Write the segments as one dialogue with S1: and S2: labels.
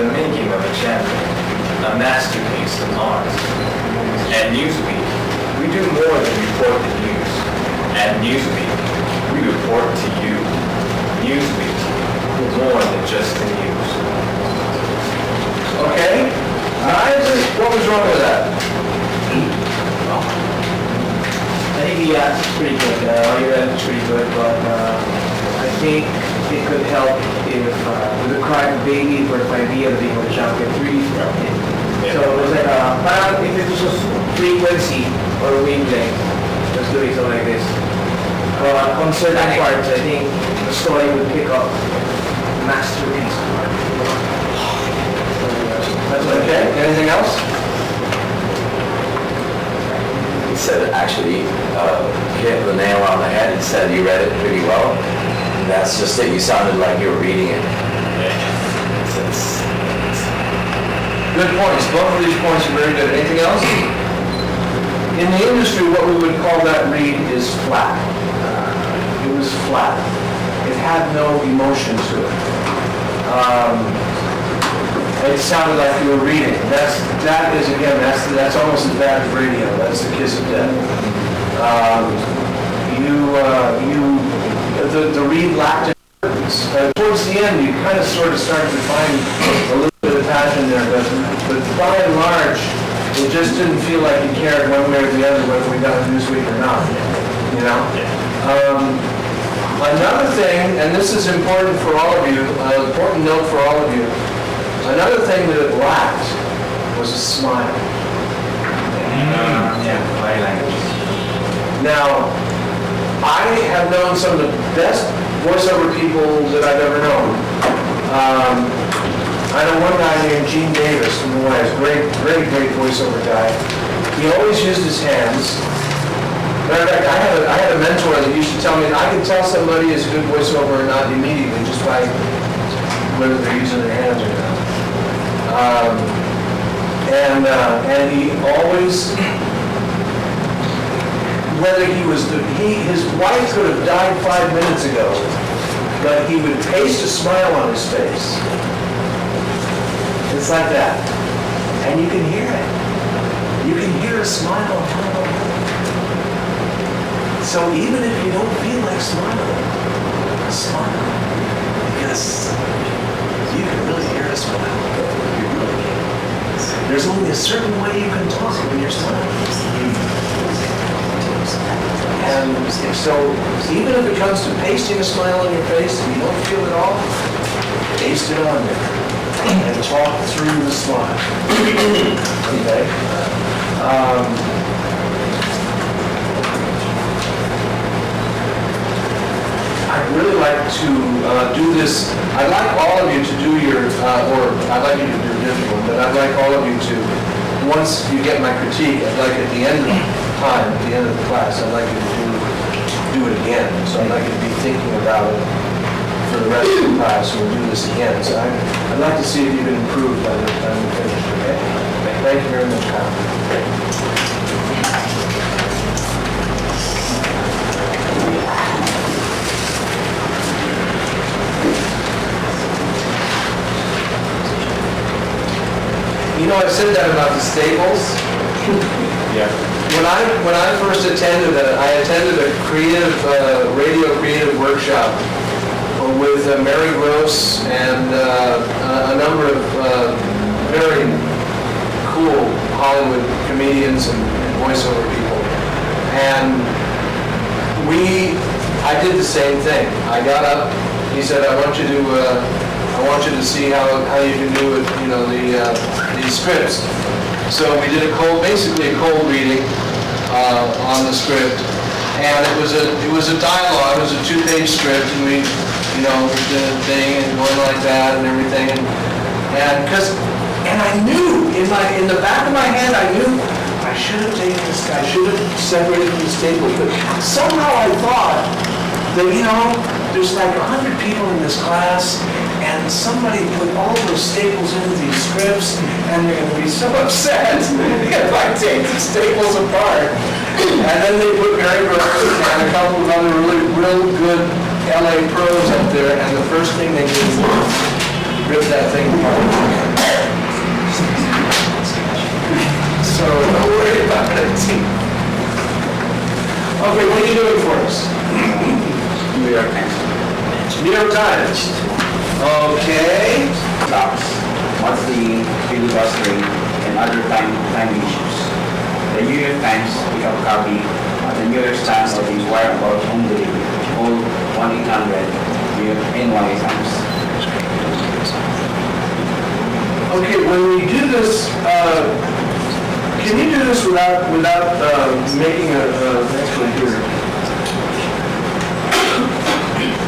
S1: the making of a champion, a masterpiece of art. At Newsweek, we do more than report the news. At Newsweek, we report to you. Newsweek, more than just the news.
S2: Okay? What was wrong with that?
S3: I think the ads is pretty good. All your ads is pretty good, but I think it could help if with the crying baby or if I be able to be able to jump in 3D stuff. So it was like parang if it was just frequency or wavelength, just doing something like this. On certain parts, I think the story would pick up masterpiece.
S2: That's okay. Anything else?
S4: He said, actually, hit the nail on the head. He said you read it pretty well. And that's just it. You sounded like you were reading it.
S2: Good points. Both of these points are very good. Anything else? In the industry, what we would call that read is flat. It was flat. It had no emotion to it. It sounded like you were reading. That's almost as bad as radio. That's the kiss of death. The read lacked importance. Towards the end, you kind of sort of started to find a little bit of passion there, but by and large, it just didn't feel like you cared one way or the other whether we got a Newsweek or not. You know. Another thing, and this is important for all of you, an important note for all of you. Another thing that it lacked was a smile.
S1: Body language.
S2: Now, I have known some of the best voiceover people that I've ever known. I know one guy named Gene Davis from Hawaii, great voiceover guy. He always used his hands. Matter of fact, I had a mentor that used to tell me that I could tell somebody is a good voiceover or not immediately just by whether they're using their hands or not. And he always, whether his wife could have died 5 minutes ago, but he would paste a smile on his face. It's like that. And you can hear it. You can hear a smile. So even if you don't feel like smiling, smile. Because you can really hear a smile. You really can. There's only a certain way you can talk when you're smiling. And so even if it comes to pasting a smile on your face and you don't feel it all, paste it on there and talk through the smile. Okay? I'd really like to do this. I'd like all of you to do your, or I'd like you to do a different one, but I'd like all of you to, once you get my critique, I'd like at the end of time, at the end of the class, I'd like you to do it again. So I'd like you to be thinking about it for the rest of the class, and we'll do this again. So I'd like to see if you can improve by the time we finish, okay? Thank you very much, Kyle. You know, I said that about the Staples.
S1: Yeah.
S2: When I first attended it, I attended a radio creative workshop with Mary Gross and a number of very cool Hollywood comedians and voiceover people. And I did the same thing. I got up, he said, I want you to see how you can do it, you know, these scripts. So we did basically a cold reading on the script, and it was a dialogue. It was a 2-page script, and we, you know, did a thing and going like that and everything, and I knew in the back of my head, I knew I should have taken this guy, I should have separated from the Staples, but somehow I thought that, you know, there's like 100 people in this class, and somebody put all those Staples into these scripts, and they're going to be so upset if I take the Staples apart. And then they put Mary Gross and a couple of other real good LA pros up there, and the first thing they did was rip that thing apart. So don't worry about it. Okay, what are you doing for us?
S5: New York Times.
S2: New York Times. Okay.
S5: Stocks, monthly filibustering, and other time issues. The New York Times pick up copy at the New York Times of inquire about home delivery. Call 1-800-NY Times.
S2: Okay, when we do this, can you do this without making actually here?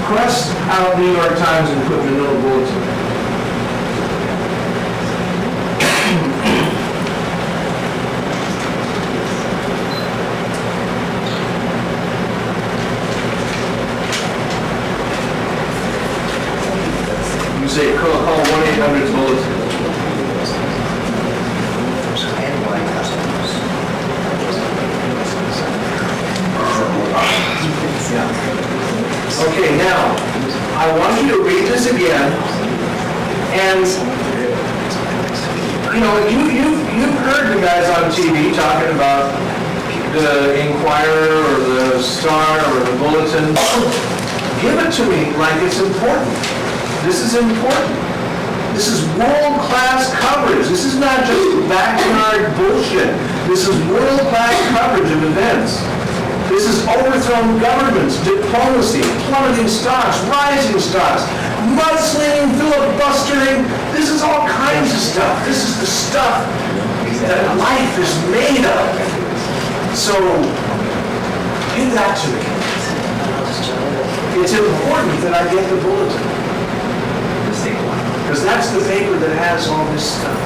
S2: Cross out New York Times and put Manila Bulletin. You say call 1-800-Bulletin. Okay, now, I want you to read this again, and, you know, you've heard the guys on TV talking about the Inquirer or the Star or the Bulletin. Give it to me like it's important. This is important. This is world-class coverage. This is not just backyard bullshit. This is world-class coverage of events. This is overthrown governments, diplomacy, plummeting stocks, rising stocks, mudslinging, filibustering. This is all kinds of stuff. This is the stuff that life is made of. So, give that to me. It's important that I get the bulletin. Because that's the paper that has all this stuff.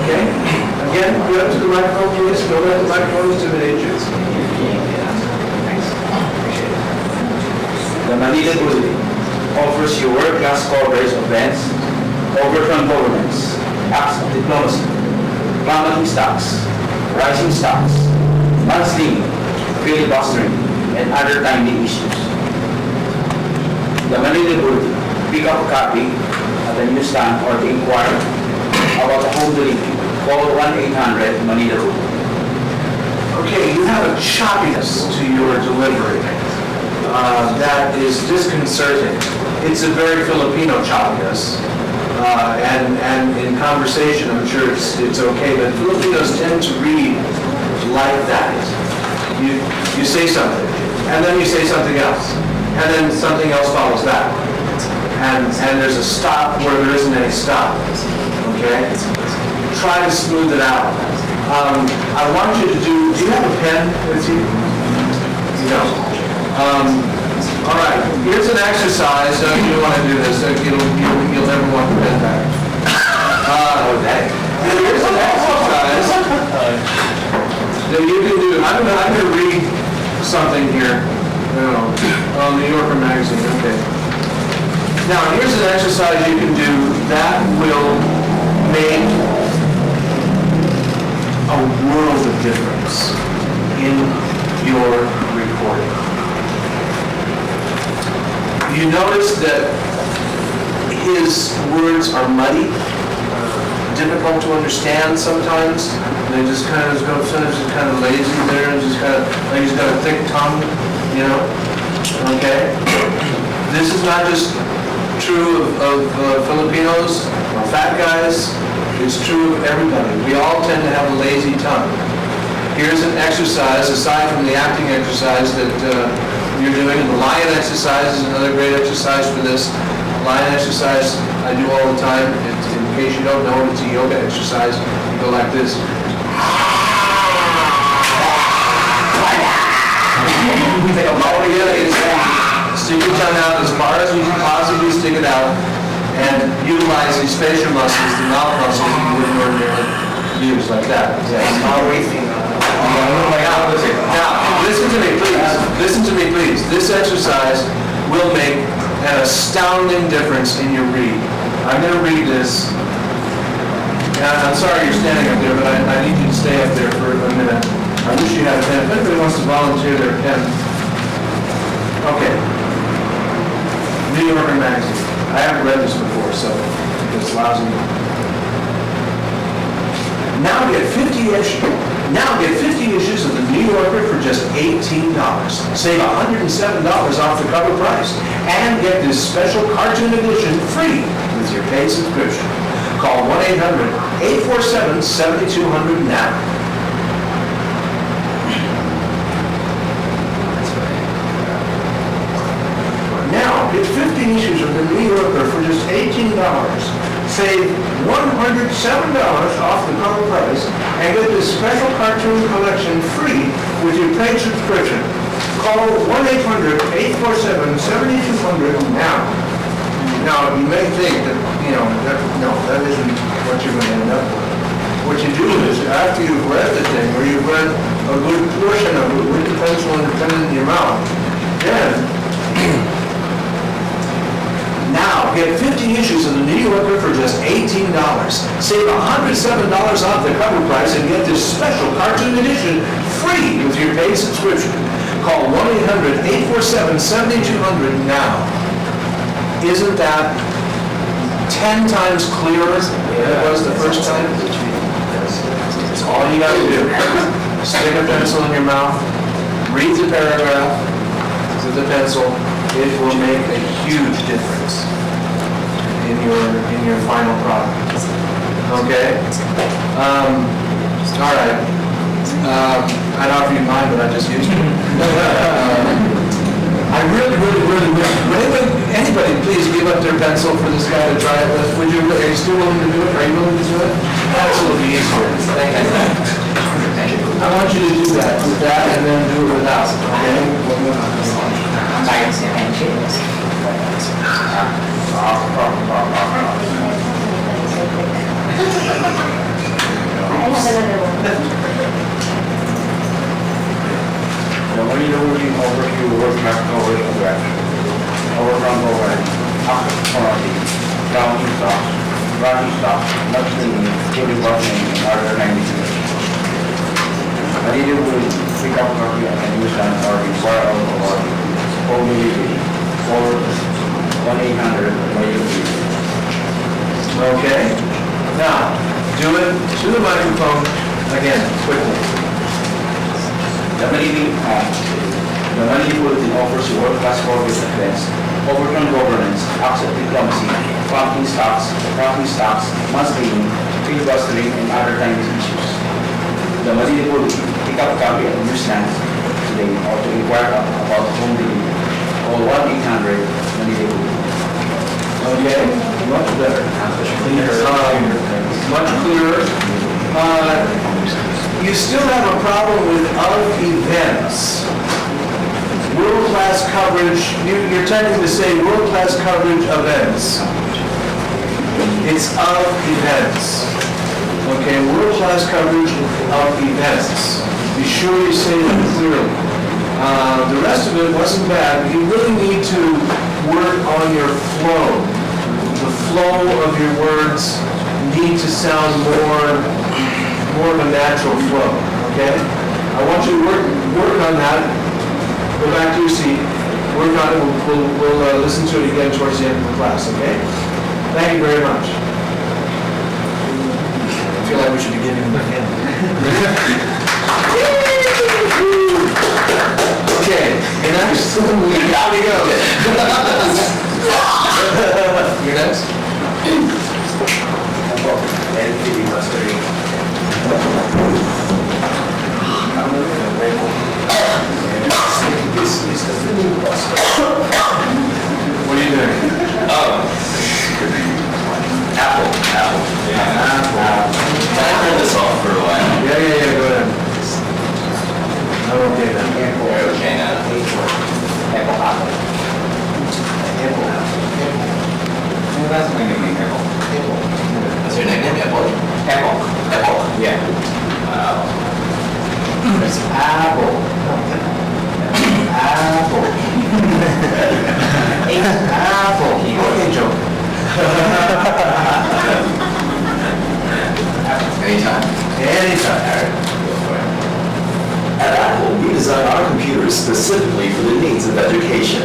S2: Okay? Again, go up to the microphone, please. Go up to the microphone, intimidate you.
S5: The Manila Bulletin offers you world-class coverage of events, overthrown governments, acts of diplomacy, plummeting stocks, rising stocks, mudslinging, filibustering, and other timely issues. The Manila Bulletin. Pick up a copy at the newsstand or the Inquirer about the home delivery. Call 1-800-Manila.
S2: Okay, you have a choppiness to your delivery that is disconcerting. It's a very Filipino choppiness. And in conversation, I'm sure it's okay, but Filipinos tend to read like that. You say something, and then you say something else, and then something else follows that. And there's a stop where there isn't any stop, okay? Try to smooth it out. I want you to do you have a pen with you? You don't. All right, here's an exercise. You don't want to do this. You'll never want the pen back. Here's an exercise that you can do. I'm going to read something here. New Yorker magazine, okay. Now, here's an exercise you can do that will make a world of difference in your reporting. You notice that his words are muddy, difficult to understand sometimes. They just kind of go, sometimes just kind of lazy there, and just kind of, like he's got a thick tongue, you know? Okay? This is not just true of Filipinos, or fat guys, it's true of everybody. We all tend to have a lazy tongue. Here's an exercise, aside from the acting exercise that you're doing, the lion exercise is another great exercise for this. Lion exercise I do all the time. In case you don't know, it's a yoga exercise. You go like this. Stick your tongue out as far as you can possibly stick it out, and utilize these facial muscles, the mouth muscles that you wouldn't ordinarily use, like that. Yes. Now, listen to me, please. Listen to me, please. This exercise will make an astounding difference in your read. I'm going to read this. I'm sorry you're standing up there, but I need you to stay up there for a minute. I wish you had a pen. If anybody wants to volunteer their pen. Okay. New Yorker magazine. I haven't read this before, so it's lousy. Now get 50 issues of the New Yorker for just $18. Save $107 off the cover price. And get this special cartoon edition free with your paid subscription. Call 1-800-847-7200 now. Now, get 15 issues of the New Yorker for just $18. Save $107 off the cover price and get this special cartoon collection free with your paid subscription. Call 1-800-847-7200 now. Now, you may think that, that isn't what you're going to end up with. What you do is, after you've read the thing, or you've read a good portion of it with the pencil and the pen in your mouth, then now, get 50 issues of the New Yorker for just $18. Save $107 off the cover price and get this special cartoon edition free with your paid subscription. Call 1-800-847-7200 now. Isn't that 10 times clearer than it was the first time? That's all you got to do. Stick a pencil in your mouth, read the paragraph with the pencil. It will make a huge difference in your final product. Okay? All right. I'd offer you mine, but I just used it. I really wish, anybody please give up their pencil for this guy to try it with. Are you still willing to do it? Are you willing to do it? Pencil will be easier. Thank you. I want you to do that with that and then do it without. Okay?
S5: The money overview work map coverage of action. Overrun overrun, after quality, rounding stock, not cleaning, including washing, and other 92. A leader will pick up copy and use an or require out or home delivery or 1-800
S2: Okay? Now, do it to the microphone again, quickly.
S5: The money bulletin offers you world-class corporate events, overturn governance, access diplomacy, planting stocks, must-being, filibustering, and other kinds of issues. The money bulletin, pick up a copy at your stand today or to inquire about home delivery. Call 1-800 money bulletin.
S2: Okay? Much better. Much clearer. You still have a problem with of events. World-class coverage, you're tending to say world-class coverage events. It's of events. Okay, world-class coverage of events. Be sure you say that clearly. The rest of it wasn't bad, but you really need to work on your flow. The flow of your words need to sound more of a natural flow, okay? I want you to work on that. Go back to your seat. Work on it. We'll listen to it again towards the end of the class, okay? Thank you very much. I feel like we should be giving them a hand. Okay, and next, here we go. You're next?
S1: This is the filibuster.
S2: What are you doing?
S1: Apple. I turned this off for a while.
S2: Yeah, go ahead. Okay then.
S1: You're okay now. Well, that's my nickname, Apple. That's your nickname, Apple? Apple. Yeah.
S2: It's apple. It's apple. Okay, Joe.
S1: Anytime.
S2: Anytime.
S6: At Apple, we design our computers specifically for the needs of education.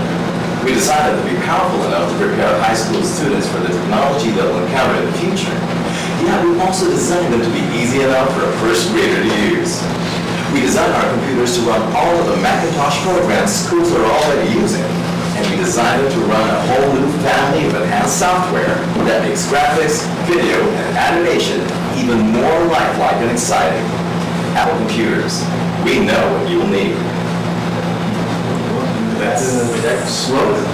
S6: We designed them to be powerful enough to prepare high school students for the technology they'll encounter in the future. Yet we also designed them to be easy enough for a first grader to use. We designed our computers to run all of the Macintosh programs schools are already using. And we designed them to run a whole new family of enhanced software that makes graphics, video, and animation even more lifelike and exciting. Apple computers, we know what you'll need. That's
S2: Slogan.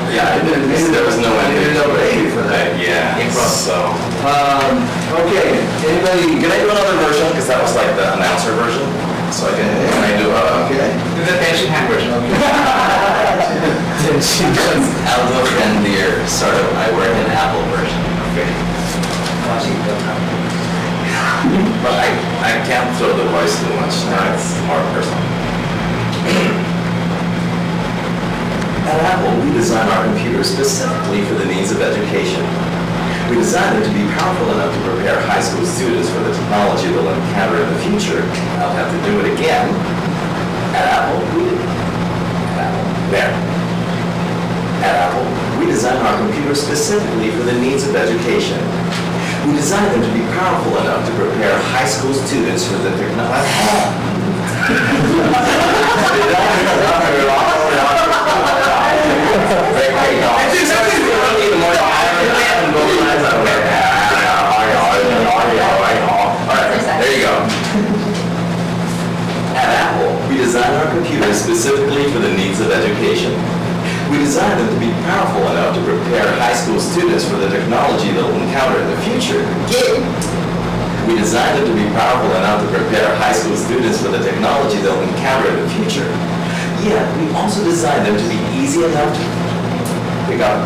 S6: yeah, there was no
S2: Maybe
S6: ending.
S2: no baby for that.
S6: Yeah, so.
S2: Okay, anybody,
S6: Can I do another version? Because that was like the announcer version. So can I do
S2: okay.
S3: Do the pension hand version.
S6: Aldo and Deer, sort of, I work in Apple version. Okay. But I can't throw the voice too much, now it's more personal. At Apple, we design our computers specifically for the needs of education. We designed them to be powerful enough to prepare high school students for the technology they'll encounter in the future. I'll have to do it again. At Apple, There. At Apple, we design our computers specifically for the needs of education. We designed them to be powerful enough to prepare high school students for the technology. There you go. At Apple, we design our computers specifically for the needs of education. We designed them to be powerful enough to prepare high school students for the technology they'll encounter in the future. We designed them to be powerful enough to prepare high school students for the technology they'll encounter in the future. Yet, we also designed them to be easy enough to pick up.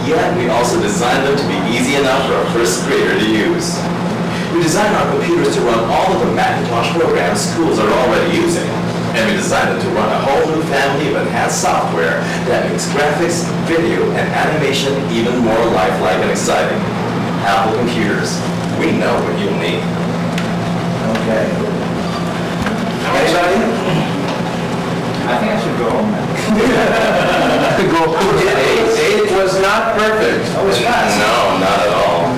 S6: Yet, we also designed them to be easy enough for a first grader to use. We designed our computers to run all of the Macintosh programs schools are already using. And we designed them to run a whole new family of enhanced software that makes graphics, video, and animation even more lifelike and exciting. Apple computers, we know what you'll need.
S2: Okay. Anybody?
S5: I think I should go home.
S2: It was not perfect.
S3: Oh, it's fast.
S6: No, not at all.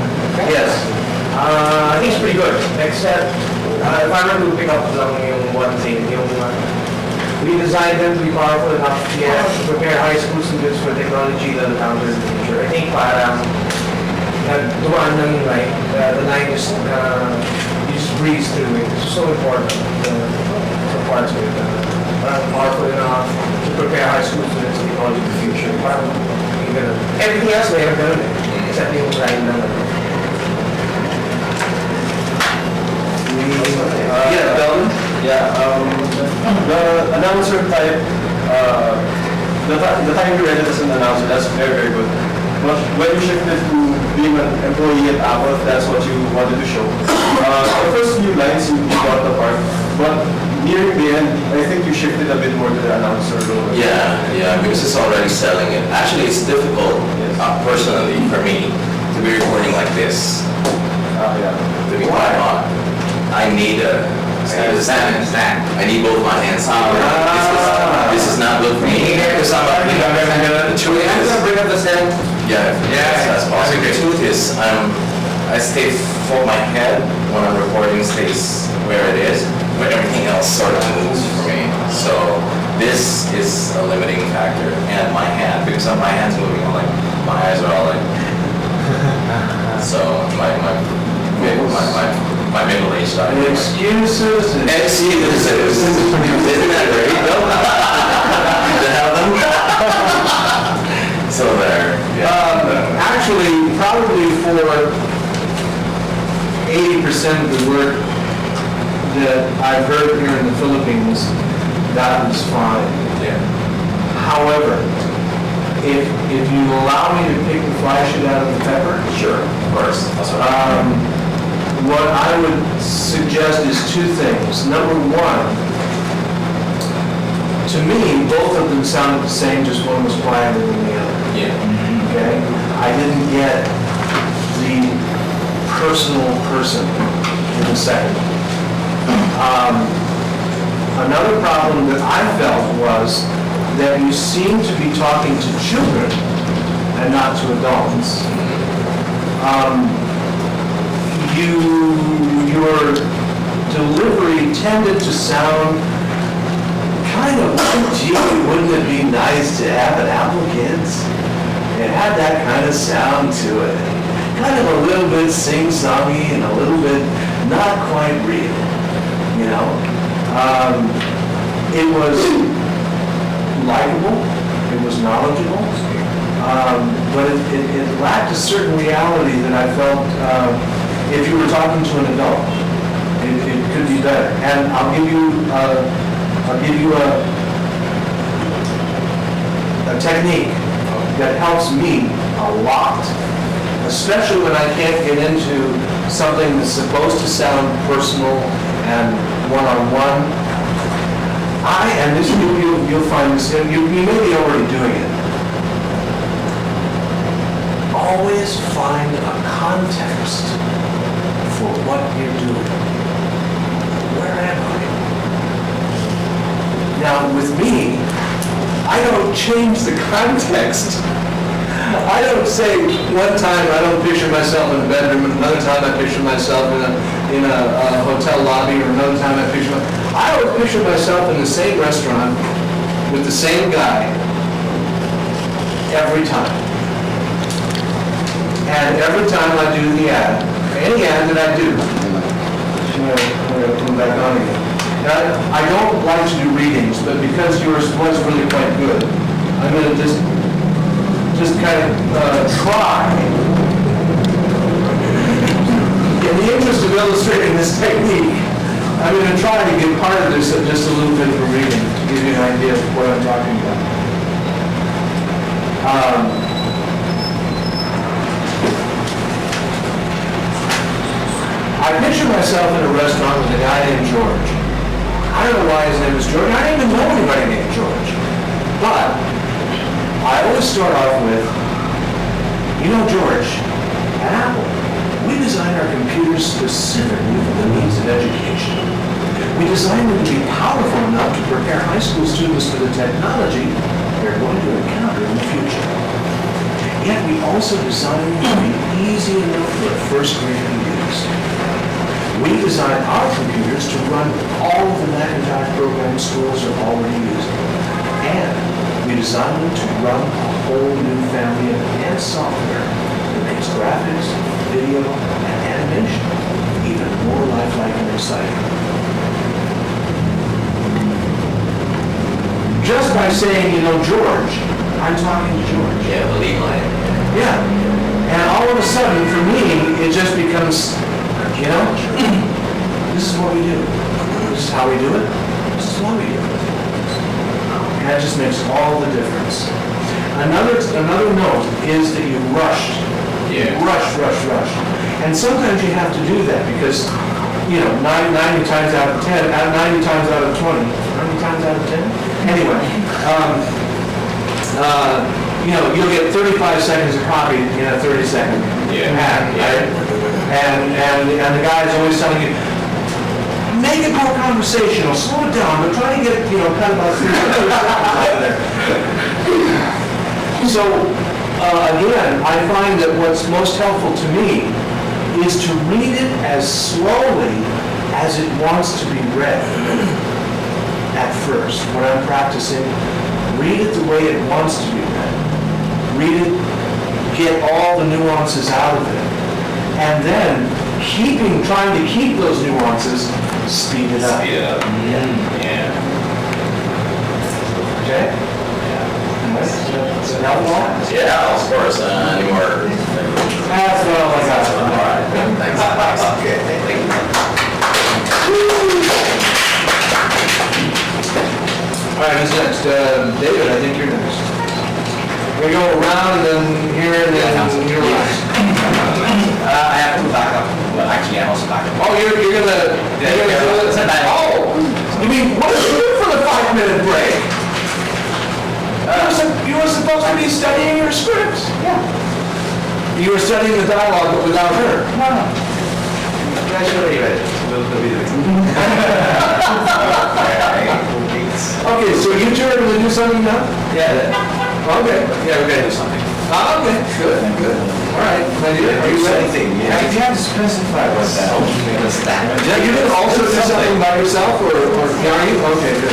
S2: Yes.
S3: I think it's pretty good. Except, if I remember to pick up lang yung one thing, we designed them to be powerful enough to prepare high school students for technology that encounter in the future. I think parang dumaan lang yung line. The line just, you just breeze through it. It's so important. The parts of it. Parang powerful enough to prepare high school students for technology in the future. Parang, everything else may have done it. Except yung line lang.
S2: Yeah, Belvin?
S5: Yeah, the announcer type, the time you read it as an announcer, that's very, very good. But when you shifted to being an employee at Apple, that's what you wanted to show. The first few lines you got the part, but nearing the end, I think you shifted a bit more to the announcer role.
S6: Yeah, because it's already selling it. Actually, it's difficult, personally, for me, to be recording like this.
S5: Yeah.
S6: To be quite honest, I need a stand. I need both my hands. This is not good for me. Because I'm the truth is,
S2: bring up the stand.
S6: yeah, that's possible. The truth is, I stay for my head when I'm recording stays where it is, but everything else sort of moves for me. So this is a limiting factor, and my hand, because my hand's moving, I'm like, my eyes are all like. So my middle-aged side.
S2: Excuses and...
S6: Excuses. Isn't that great? To have them? So there.
S2: Actually, probably for 80% of the work that I've heard here in the Philippines, that was fine.
S6: Yeah.
S2: However, if you allow me to pick the fly shit out of the pepper,
S6: Sure, of course. That's what
S2: what I would suggest is two things. Number one, to me, both of them sounded the same, just one was quieter than the other.
S6: Yeah.
S2: Okay? I didn't get the personal person in the second. Another problem that I felt was that you seem to be talking to children and not to adults. your delivery tended to sound kind of like, gee, wouldn't it be nice to have an Apple Kids? It had that kind of sound to it. Kind of a little bit sing-songy and a little bit not quite real, you know? It was likable, it was knowledgeable, but it lacked a certain reality that I felt if you were talking to an adult, it could be better. And I'll give you a technique that helps me a lot, especially when I can't get into something that's supposed to sound personal and one-on-one. And this you'll find this, you may be already doing it. Always find a context for what you're doing. Where am I? Now, with me, I don't change the context. I don't say one time I don't picture myself in a bedroom, and another time I picture myself in a hotel lobby, or another time I always picture myself in the same restaurant with the same guy every time. And every time I do the ad, any ad that I do, I'm gonna come back on again. Now, I don't like to do readings, but because yours was really quite good, I'm gonna just kind of try, in the interest of illustrating this technique, I'm going to try to get part of this just a little bit for reading, to give you an idea of what I'm talking about. I picture myself in a restaurant with a guy named George. I don't know why his name is George. I don't even know anybody named George. But I always start off with, you know, George, at Apple, we design our computers specifically for the needs of education. We design them to be powerful enough to prepare high school students for the technology they're going to encounter in the future. Yet we also design them to be easy enough for a first grader to use. We design our computers to run all of the Macintosh programs schools are already using. And we design them to run a whole new family of advanced software that makes graphics, video, and animation even more lifelike and exciting. Just by saying, you know, George, I'm talking to George.
S4: Yeah, believe mine.
S2: Yeah. And all of a sudden, for me, it just becomes, you know, this is what we do. This is how we do it. This is why we do it. And that just makes all the difference. Another note is that you rushed.
S4: Yeah.
S2: Rush. And sometimes you have to do that because, you know, 90 times out of 10, 90 times out of 20, 90 times out of 10? Anyway, you know, you'll get 35 seconds of copy in a 30-second ad, right? And the guy's always telling you, make it more conversational, slow it down, but try to get, you know, kind of about 3 seconds there. So, again, I find that what's most helpful to me is to read it as slowly as it wants to be read at first. When I'm practicing, read it the way it wants to be read. Read it, get all the nuances out of it. And then, trying to keep those nuances, speed it up.
S6: Speed it up. Yeah.
S2: Okay? Does that help all?
S6: Yeah, of course. Any more?
S2: That's all I got.
S6: All right. Thanks. Okay. Thank you.
S2: All right, who's next? David, I think you're next. We go around and then here and then you're last.
S5: I have to back up. Well, actually, I'm also back up.
S2: Oh, you're gonna do it? Oh, you mean, what did you do for the 5-minute break? You were supposed to be studying your scripts. Yeah. You were studying the dialogue, but without her. No.
S5: I should have read it. We'll be there.
S2: Okay, so you two are gonna do something now?
S5: Yeah.
S2: Okay.
S5: Yeah, we're gonna do something.
S2: Oh, okay, good, good. All right, Lydia, are you ready?
S5: You have to specify what that.
S2: Yeah, you can also do something by yourself, or are you? Okay, good.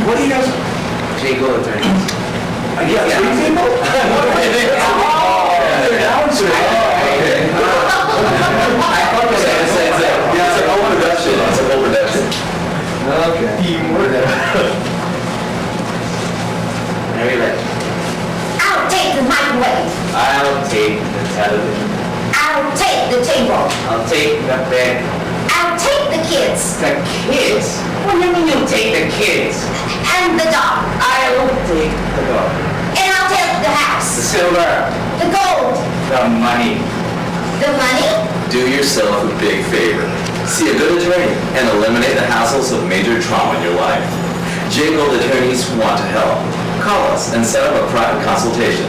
S2: What do you guys?
S3: Jago attorneys.
S2: Yeah, three people?
S6: It's an overproduction. It's an overproduction.
S2: Okay.
S3: Very right.
S7: I'll take the microwave.
S3: I'll take the television.
S7: I'll take the table.
S3: I'll take the bed.
S7: I'll take the kids.
S3: The kids? What do you mean you'll take the kids?
S7: And the dog.
S3: I'll take the dog.
S7: And I'll take the
S3: The
S7: house.
S3: silver.
S7: The gold.
S3: The money.
S7: The money.
S6: Do yourself a big favor. See a good attorney and eliminate the hassles of major trauma in your life. J. Gold Attorneys want to help. Call us and set up a private consultation.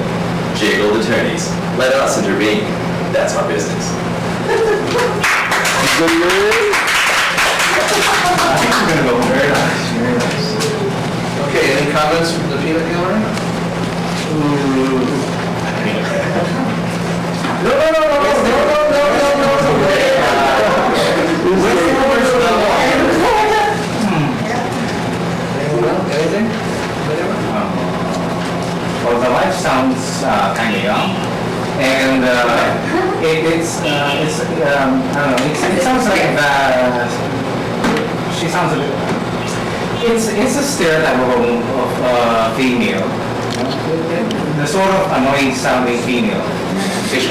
S6: J. Gold Attorneys, let us intervene. That's our business.
S2: I think we're gonna go very nice, very nice. Okay, any comments from the peanut gallery? No. Anything?
S5: Well, the wife sounds kind of young, and it's I don't know. It sounds like she sounds a bit. It's a stereotype of female, the sort of annoying sounding female. Fish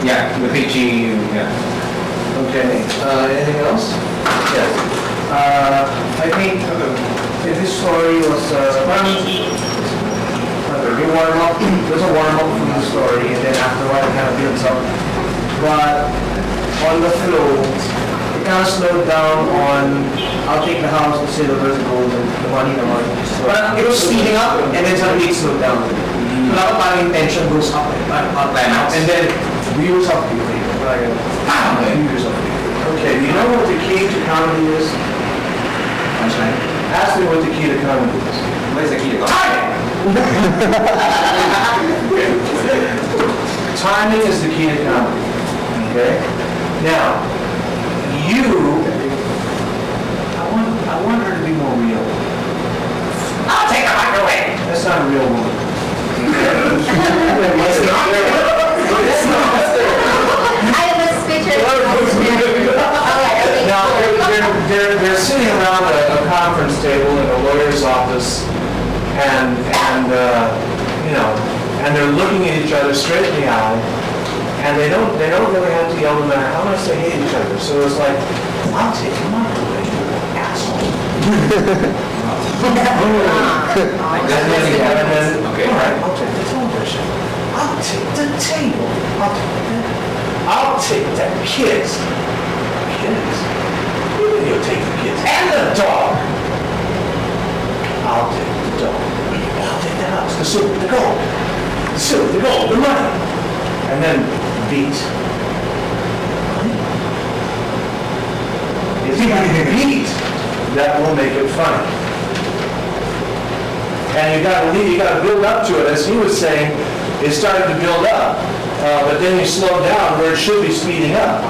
S5: yeah, the pitchy, yeah.
S2: Okay, anything else? Yes.
S3: I think if this story was you warm up, there's a warm up from the story, and then after a while it kind of builds up. But on the flow, it kind of slowed down on, I'll take the house, the silver, the gold, and the money. But it was speeding up, and then suddenly it slowed down. Now parang intention goes up, and then views up.
S2: Okay, do you know what the key to comedy is?
S3: I'm sorry.
S2: Ask me what the key to comedy is.
S3: Where's the key to go?
S2: Timing is the key to comedy. Okay? Now, I want her to be more real.
S7: I'll take the microwave.
S2: That's not a real woman.
S7: I have a speech.
S2: Now, they're sitting around a conference table in a lawyer's office, and they're looking at each other straight in the eye, and they don't really have to yell no matter how much they hate each other. So it's like, I'll take the microwave, you asshole. And then,
S6: Okay.
S2: all right, I'll take the television. I'll take the table. I'll take the kids. Kids? You mean you'll take the kids? And the dog. I'll take the dog. I'll take the house, the silver, the gold. The silver, the gold, the money. And then beat. If you beat, that will make it funny. And you gotta build up to it. As he was saying, it started to build up, but then you slow down where it should be speeding up.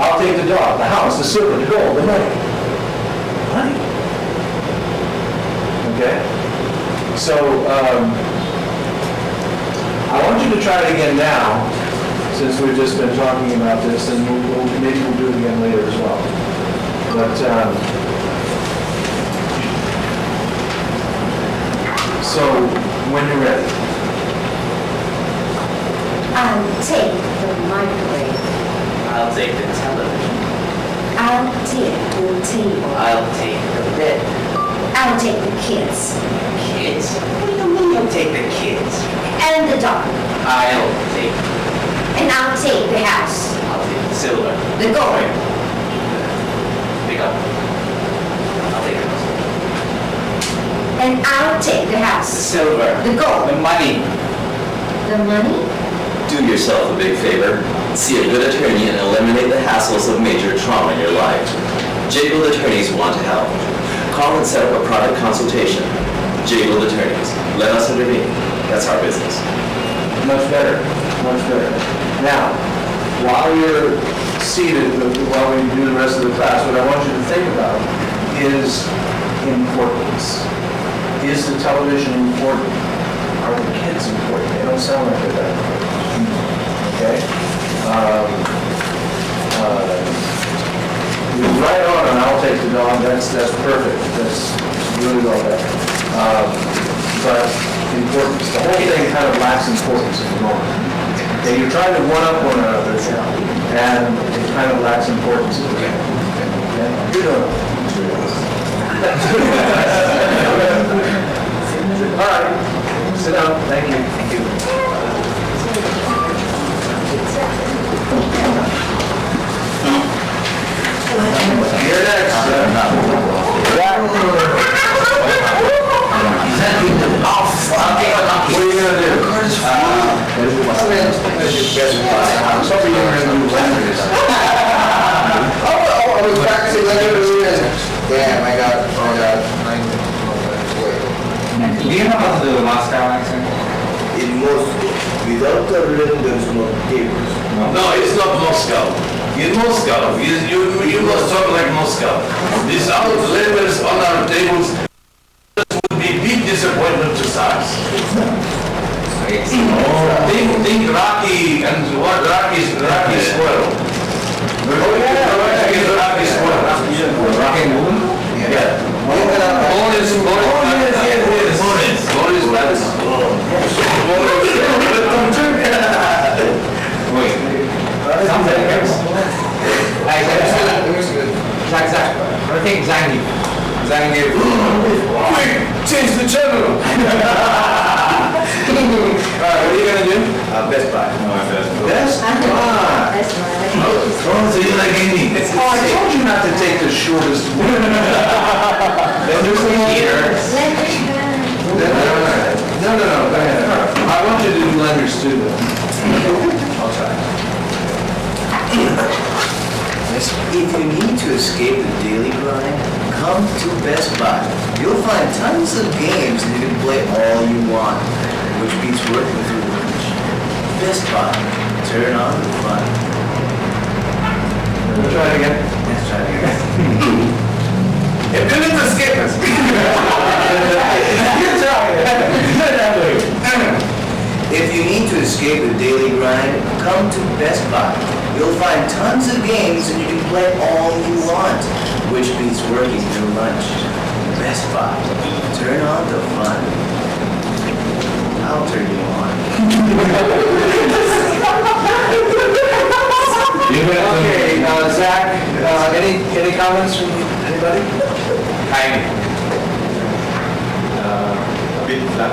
S2: I'll take the dog, the house, the silver, the gold, the money. Money. Okay? So, I want you to try it again now, since we've just been talking about this, and maybe we'll do it again later as well. But, so, when you're ready.
S7: I'll take the microwave.
S3: I'll take the television.
S7: I'll take the table.
S3: I'll take the bed.
S7: I'll take the kids.
S3: Kids? What do you mean you'll take the kids?
S7: And the dog.
S3: I'll take,
S7: And I'll take the house.
S3: I'll take the silver.
S7: The gold.
S3: Pick up. I'll take the house.
S7: And I'll take the
S3: The
S7: house.
S3: silver.
S7: The gold.
S3: The money.
S7: The money.
S3: Do
S6: Do yourself a big favor. See a good attorney and eliminate the hassles of major trauma in your life. J. Gould Attorneys want to help. Call and set up a private consultation. J. Gould Attorneys. Let us intervene. That's our business.
S2: Much better, much better. Now, while you're seated, while we do the rest of the class, what I want you to think about is importance. Is the television important? Are the kids important? They don't sound like they're that important. Okay? Right on, and I'll take the dog, that's perfect, that's really well done. But importance, the whole thing kind of lacks importance at the moment. Okay, you're trying to one-up one another, and it kind of lacks importance. Okay? You're doing it. All right, sit down, thank you. Thank you. You're next. What are you gonna do? I was hoping you were gonna do lenders.
S8: I was practicing lenders. Damn, I got.
S5: Do you know how to do a Moscow accent?
S8: In Moscow, without the rain, there is no tables.
S9: No, it's not Moscow. In Moscow, you must talk like Moscow. Without labels on our tables, would be big disappointment to us. Think Rocky and what Rocky spoil. Rocky spoil.
S5: Rock and roll?
S9: Yeah. Boris.
S5: Wait. Something else. Zach. I think Zangief.
S9: Quick, change the channel. Alright, what are you gonna do?
S8: Best Buy.
S9: Best Buy.
S7: That's right.
S9: Oh, so you like Indy?
S2: Oh, I told you not to take the shortest one. No, go ahead. I want you to do lenders too, though. I'll try.
S8: If you need to escape the daily grind, come to Best Buy. You'll find tons of games and you can play all you want, which beats working through lunch. Best Buy. Turn on the fun.
S2: We'll try it again.
S8: Let's try it again.
S9: If you need to escape us.
S8: If you need to escape the daily grind, come to Best Buy. You'll find tons of games and you can play all you want, which beats working through lunch. Best Buy. Turn on the fun. I'll turn you on.
S2: Okay, Zach, any comments from anybody?
S6: A bit flat.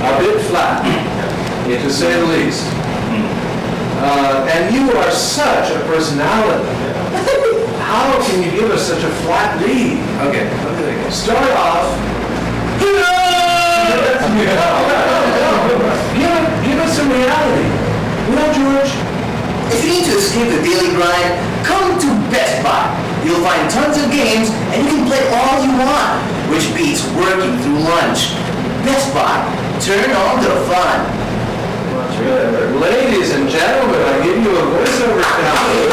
S2: A bit flat, to say the least. And you are such a personality. How can you give us such a flat read? Okay, start off. Give us some reality. No, George.
S8: If you need to escape the daily grind, come to Best Buy. You'll find tons of games and you can play all you want, which beats working through lunch. Best Buy. Turn on the fun.
S2: Ladies and gentlemen, I give you a voiceover talent.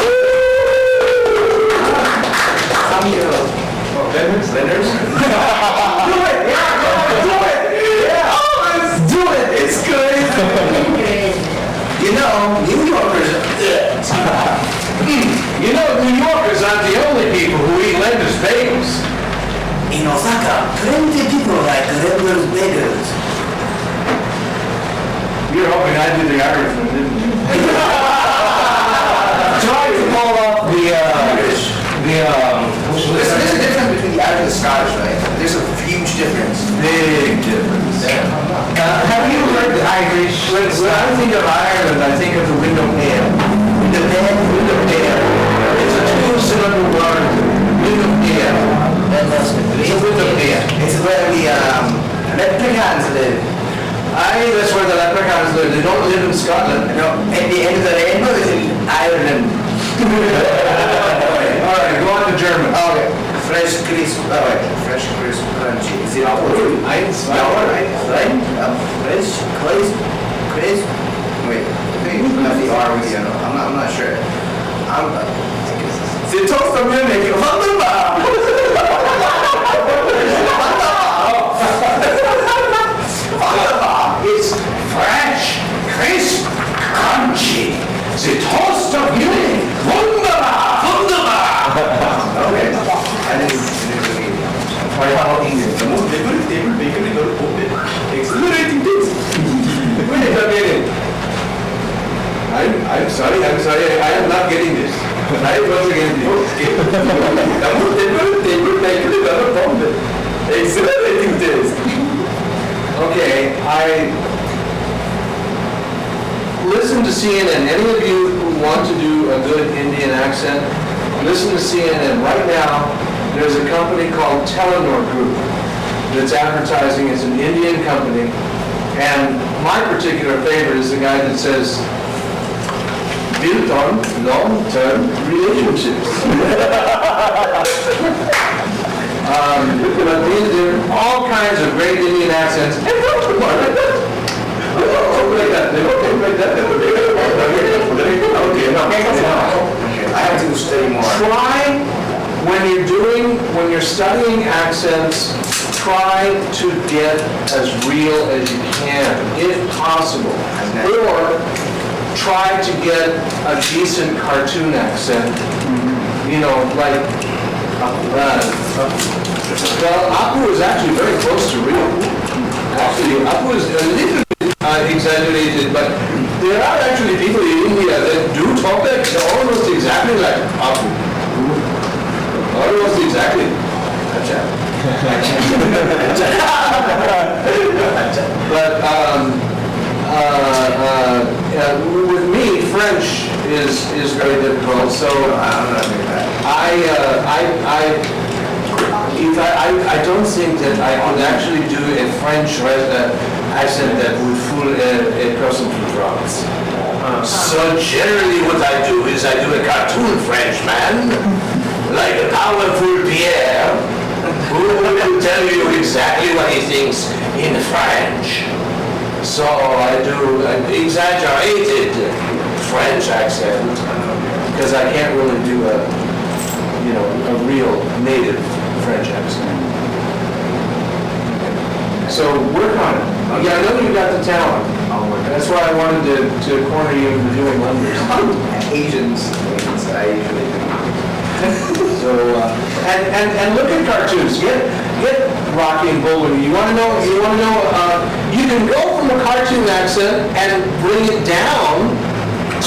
S2: Lenders? Do it! Yeah! Do it! Yeah! Let's do it! It's good!
S8: You know, New Yorkers...
S2: You know, New Yorkers aren't the only people who eat Lender's bagels.
S8: In Osaka, 20 people like Lender's bagels.
S2: You're hoping I did the Irishman, didn't you? Try to pull up
S8: There's a difference between the Irish and the Scottish, right? There's a huge difference.
S2: big difference. Have you heard the Irish? When I think of Ireland, I think of the window pane.
S8: The band,
S2: Window pane. It's a two-cylinder word. Window pane.
S8: that must be.
S2: It's a window pane.
S8: It's where the Mexicans live.
S2: Aye, that's where the leprechauns live. They don't live in Scotland.
S8: No, at the end of the rainbow is in Ireland.
S2: All right, go on to German.
S8: Okay, fresh crisp, fresh crisp crunchy. Is it all?
S2: Eins,
S8: No, right, fresh crisp, wait, not the R with you, no, I'm not sure. The toast of Munich, wunderbar! Wunderbar!
S5: It's fresh, crisp, crunchy. The toast of Munich. Wunderbar! Wunderbar!
S8: Okay, I didn't really. Sorry, how about English? The most favorite table bacon in the open, exhilarating things.
S2: Wait a minute. I'm sorry, I am not getting this. I was again this.
S8: The most favorite table bacon in the open, exhilarating things.
S2: Okay, I listen to CNN. Any of you who want to do a good Indian accent, listen to CNN. Right now, there's a company called Telenor Group that's advertising. It's an Indian company. And my particular favorite is the guy that says, built on long-term relationships. But there are all kinds of great Indian accents. And don't talk like that. Don't like that. They don't talk like that.
S8: I have to study more.
S2: Try, when you're studying accents, try to get as real as you can, if possible. Or try to get a decent cartoon accent. You know, like, well, Apu is actually very close to real. Actually, Apu is a little bit exaggerated, but there are actually people in India that do talk like almost exactly like Apu. Almost exactly. But with me, French is very difficult. So
S8: I'm not doing that.
S2: I don't think that I could actually do a French accent that would fool a person from France.
S5: So generally what I do is I do a cartoon Frenchman, like a powerful Pierre, who will tell you exactly what he thinks in French. So I do an exaggerated French accent,
S2: Because I can't really do a real native French accent. So work on it. Yeah, I know you got the talent. That's why I wanted to corner you into doing wonders.
S8: Asians, I usually do.
S2: So, and look at cartoons. Get Rocky and Bullwinkle. You want to know? You can go from a cartoon accent and bring it down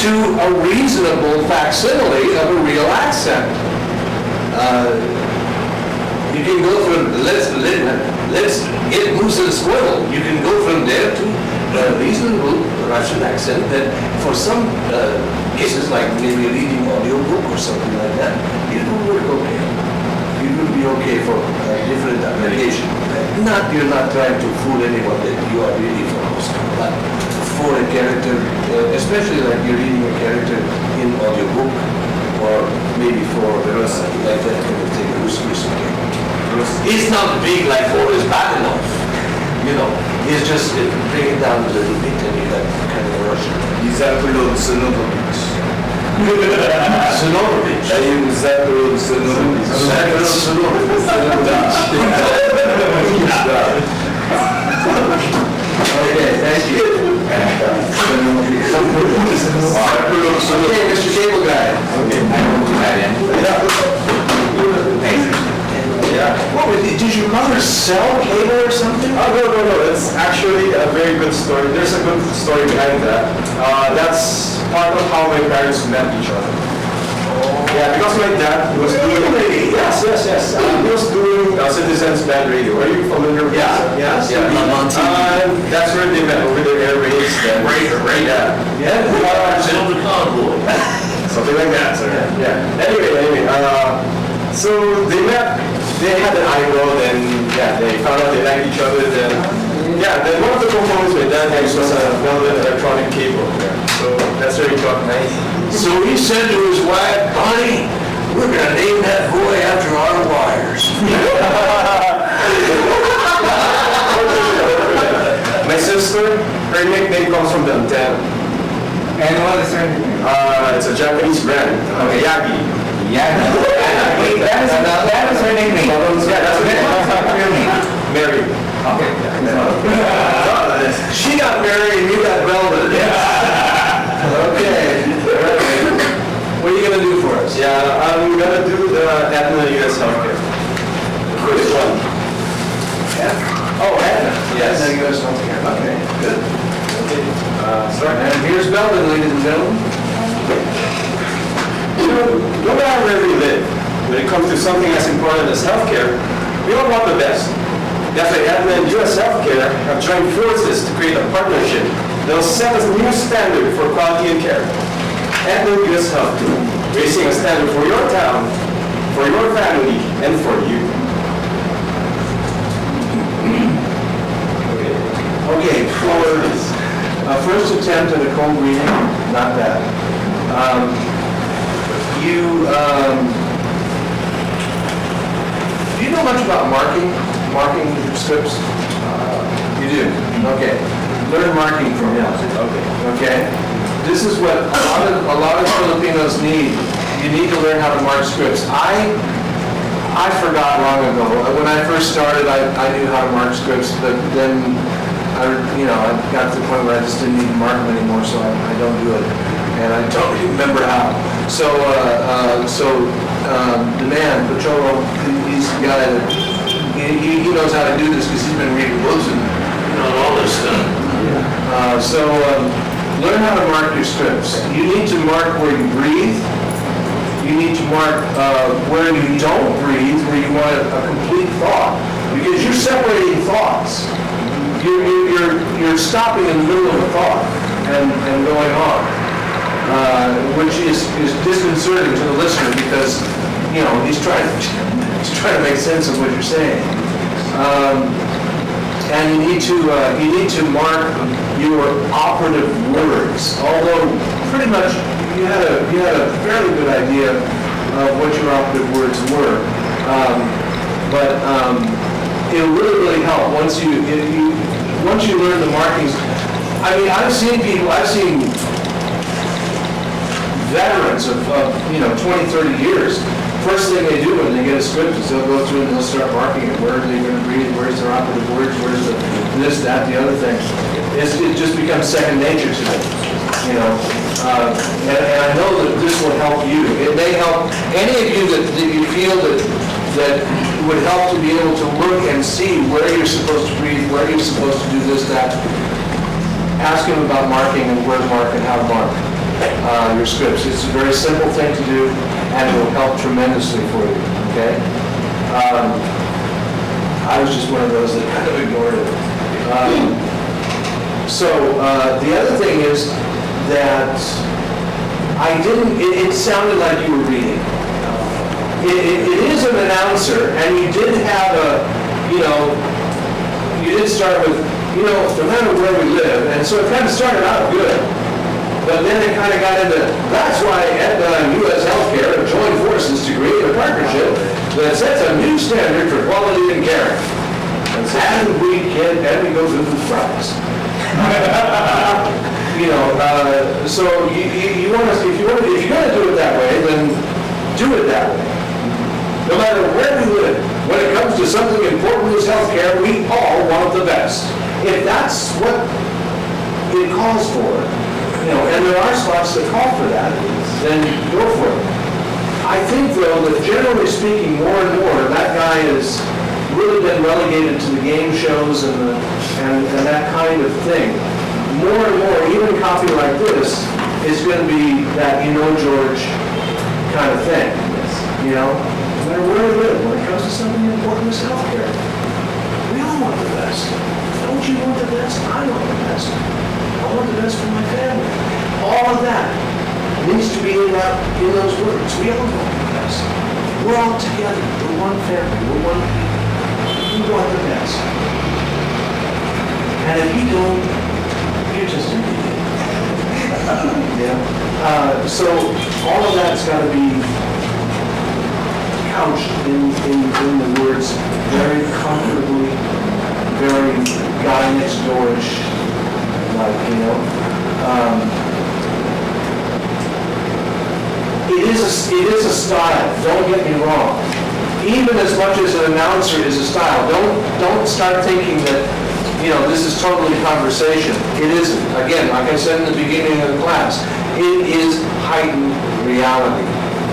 S2: to a reasonable facsimile of a real accent. You can go from let's get Moose and Squirrel. You can go from there to a reasonable Russian accent that for some cases, like maybe reading audiobook or something like that, it will work okay. It will be okay for different application. You're not trying to fool anyone that you are really from Moscow, but for a character, especially like you're reading a character in audiobook, or maybe for like that kind of thing, it's not big like Boris Badenov, it's just bring it down a little bit and you got kind of a Russian.
S8: Zakulov Sinovich.
S2: Sinovich.
S8: Zakulov Sinovich.
S2: Okay, thank you. Okay, Mr. Cable Guy.
S4: Okay, I will do that in.
S2: Yeah. What, did your mother sell cable or something?
S10: Oh, no. It's actually a very good story. There's a good story behind that. That's part of how my parents met each other. Yeah, because my dad was doing... Yes. He was doing Citizens Band Radio. Are you familiar with that? Yes.
S4: Yeah, on TV.
S10: That's where they met, over the airwaves.
S4: Radar.
S10: Silver Convoy. Something like that, sir. Yeah. Anyway, so they met. They had an idol, and they found out they liked each other. Then Yeah, then one of the components with that was a velvet electronic cable. So that's where he got my.
S9: So he said to his wife, honey, we're gonna name that boy after our wires.
S10: My sister, her nickname comes from the antenna.
S3: And what is her name?
S10: It's a Japanese brand, Yagi.
S3: That is her nickname.
S10: Yeah, that's her name. Mary.
S3: Okay.
S2: She got married and you got velvet. Okay. What are you gonna do for us?
S10: Yeah, I'm gonna do the Aetna US Healthcare. Which one?
S2: Oh, Aetna.
S10: Yes.
S2: Aetna US Healthcare. Okay, good.
S10: Okay. Start.
S2: And here's Belden, ladies and gentlemen.
S10: You know, no matter where we live, when it comes to something as important as healthcare, we all want the best. That's why Aetna and US Healthcare have joined forces to create a partnership that will set a new standard for quality and care. Aetna US Healthcare, raising a standard for your town, for your family, and for you.
S2: Okay, for first attempt at a cold reading, not bad. Do you know much about marking scripts? You do? Okay. Learn marking from him. Okay. This is what a lot of Filipinos need. You need to learn how to mark scripts. I forgot long ago. When I first started, I knew how to mark scripts, but then I got to the point where I just didn't even mark them anymore, so I don't do it, and I don't remember how. So the man, Pacholo, he's the guy that he knows how to do this because he's been reading books and
S9: All this stuff.
S2: learn how to mark your scripts. You need to mark where you breathe. You need to mark where you don't breathe, where you want a complete thought, because you're separating thoughts. You're stopping in the middle of a thought and going on, which is disconcerting to the listener because he's trying to make sense of what you're saying. And you need to mark your operative words. Although pretty much you had a fairly good idea of what your operative words were, but it'll really help once you learn the markings. I mean, I've seen veterans of 20, 30 years. First thing they do when they get a script is they'll go through and they'll start marking it. Where are they going to read? Where's their operative words? Where's the this, that, the other thing? It just becomes second nature to them, And I know that this will help you. It may help any of you that you feel that would help to be able to look and see where you're supposed to breathe, where you're supposed to do this, that. Ask him about marking and where to mark and how to mark your scripts. It's a very simple thing to do, and it will help tremendously for you, okay? I was just one of those that kind of ignored it. The other thing is that it sounded like you were reading. It is an announcer, and you did have you did start with, no matter where we live, and so it kind of started out good. But then it kind of got into, that's why Aetna and US Healthcare have joined forces to create a partnership that sets a new standard for quality and care. And we go through the fries. So you want to, if you're going to do it that way, then do it that way. No matter where we live, when it comes to something important as healthcare, we all want the best. If that's what it calls for, and there are spots that call for that, then go for it. I think, though, that generally speaking, more and more, that guy has really been relegated to the game shows and that kind of thing. More and more, even copy like this is going to be that George kind of thing. No matter where we live, when it comes to something important as healthcare, we all want the best. Don't you want the best? I want the best. I want the best for my family. All of that needs to be in those words. We all want the best. We're all together. We're one family. We're one people. We want the best. So all of that's got to be couched in the words very comfortably, very guy next door-ish, like, you know. It is a style, don't get me wrong. Even as much as an announcer is a style, don't start thinking that, you know, this is totally conversation. It isn't. Again, like I said in the beginning of the class, it is heightened reality.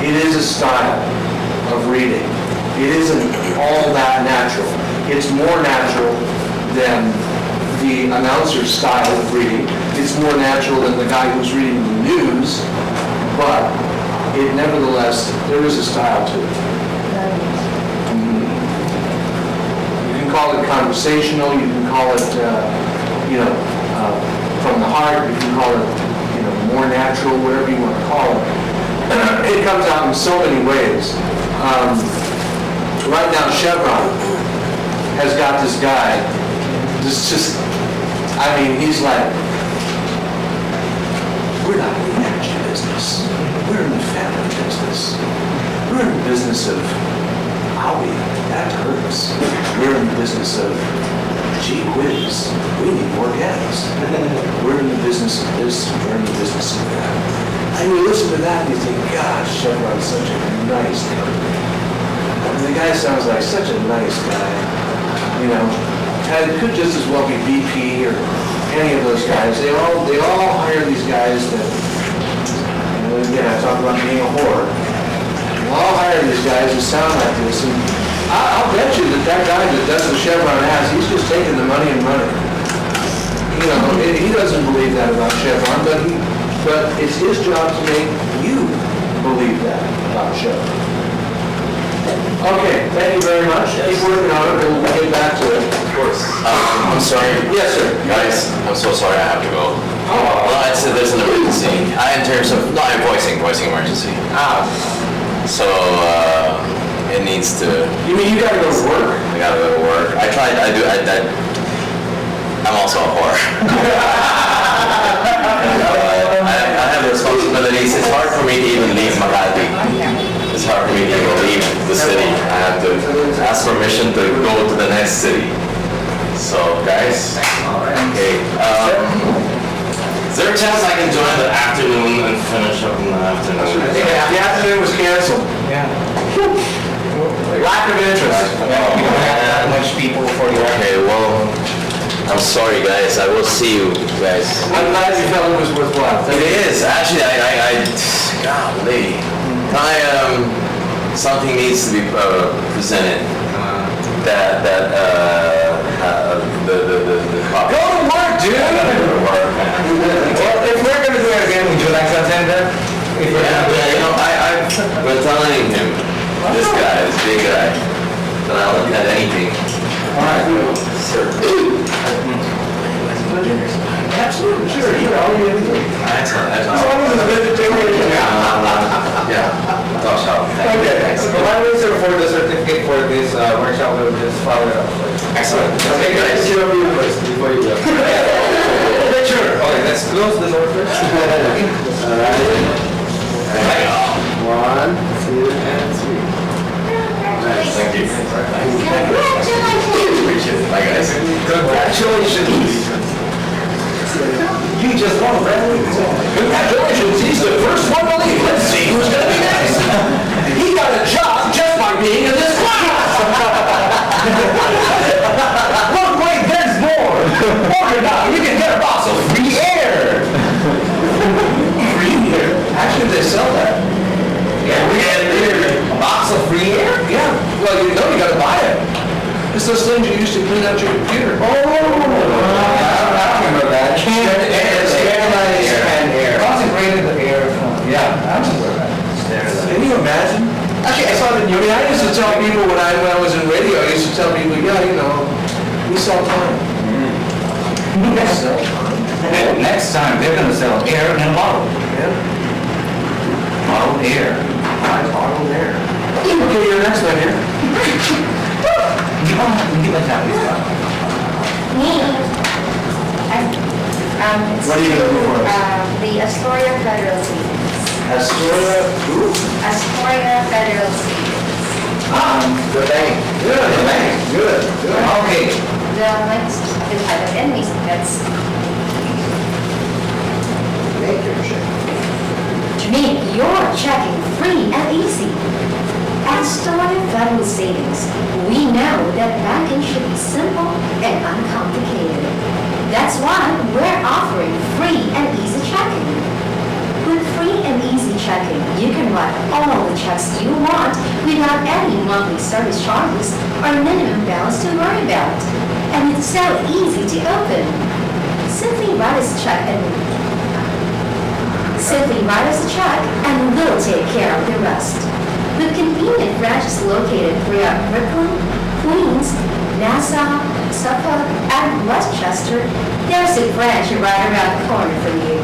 S2: It is a style of reading. It isn't all that natural. It's more natural than the announcer's style of reading. It's more natural than the guy who's reading the news, but it nevertheless, there is a style to it. You can call it conversational, you can call it, from the heart, you can call it, more natural, whatever you want to call it. It comes out in so many ways. Right now, Chevron has got this guy, he's like, we're not in the energy business. We're in the family business. We're in the business of, owie, that hurts. We're in the business of, gee whiz, we need more gas. We're in the business of this, we're in the business of that. And you listen to that and you think, gosh, Chevron's such a nice company. And the guy sounds like such a nice guy, And it could just as well be BP or any of those guys. They all hire these guys that, again, I talk about being a whore. They all hire these guys who sound like this, and I'll bet you that guy that does the Chevron ads, he's just taking the money and running. He doesn't believe that about Chevron, but it's his job to make you believe that about Chevron. Okay, thank you very much. Keep working on it, and we'll get back to it.
S6: Of course. I'm sorry.
S2: Yes, sir.
S6: Guys, I'm so sorry I have to go. Well, I said there's an emergency. In terms of, no, I'm voicing emergency. So, it needs to...
S2: You mean you gotta go to work?
S6: I gotta go to work. I'm also a whore. I have responsibilities. It's hard for me to even leave Makati. It's hard for me to even leave the city. I have to ask permission to go to the next city. So, guys, okay. Is there a chance I can join the afternoon and finish up in the afternoon?
S2: The afternoon was canceled.
S3: Yeah.
S2: Lack of interest.
S3: Not much people for you.
S6: Okay, well, I'm sorry, guys. I will see you guys.
S2: I'm glad you felt it was worthwhile.
S6: It is. Actually, golly. Something needs to be presented. The
S2: Go to work, dude!
S3: Well, if we're going to do it again, would you like to attend that?
S6: I've been telling him, this big guy, that I'll look at anything.
S2: All right.
S6: Sir.
S2: Absolutely, sure.
S6: Excellent.
S2: As long as it's vegetarian.
S6: Yeah. Talk shop.
S3: Okay, so while we wait for the certificate for this workshop, we'll just follow it up.
S6: Excellent.
S3: Okay, guys, you have you first before you go. Picture. Okay, let's close the door first.
S2: One, two, and three.
S6: Thank you.
S7: Congratulations.
S6: Appreciate it. Bye, guys.
S2: Congratulations. You just won a brand new exam. Congratulations, he's the first one to leave. Let's see who's going to be next. He got a job just by being in this class. Look, wait, there's more. Order now, you can get a box of free air. Free air? Actually, they sell that. Yeah, free air. A box of free air? Yeah. Well, you got to buy it. It's those things you used to clean out your computer. Oh, I remember that. Canned air.
S3: Concentrated air.
S2: Yeah, I remember that. Can you imagine? Actually, I saw it in I used to tell people when I was in radio, I used to tell people, we sell time. We sell time.
S3: Next time, they're going to sell air in a bottle.
S2: Yeah.
S3: Bottled air.
S2: Bottled air. Okay, you're next one here.
S7: It's
S2: What are you gonna do for us?
S7: The Astoria Federal Savings.
S2: Astoria, who?
S7: Astoria Federal Savings.
S2: The bank. Good, the bank, good, good.
S8: Okay.
S7: The next is private enemies, that's
S8: Make your check.
S7: to make your checking free and easy. At Astoria Federal Savings, we know that banking should be simple and uncomplicated. That's why we're offering free and easy checking. With free and easy checking, you can write all the checks you want without any monthly service charges or minimum balance to worry about. And it's so easy to open. Simply write us a check and we'll take care of the rest. With convenient branches located throughout Brooklyn, Queens, Nassau, Suffolk, and Westchester, there's a branch right around the corner for you.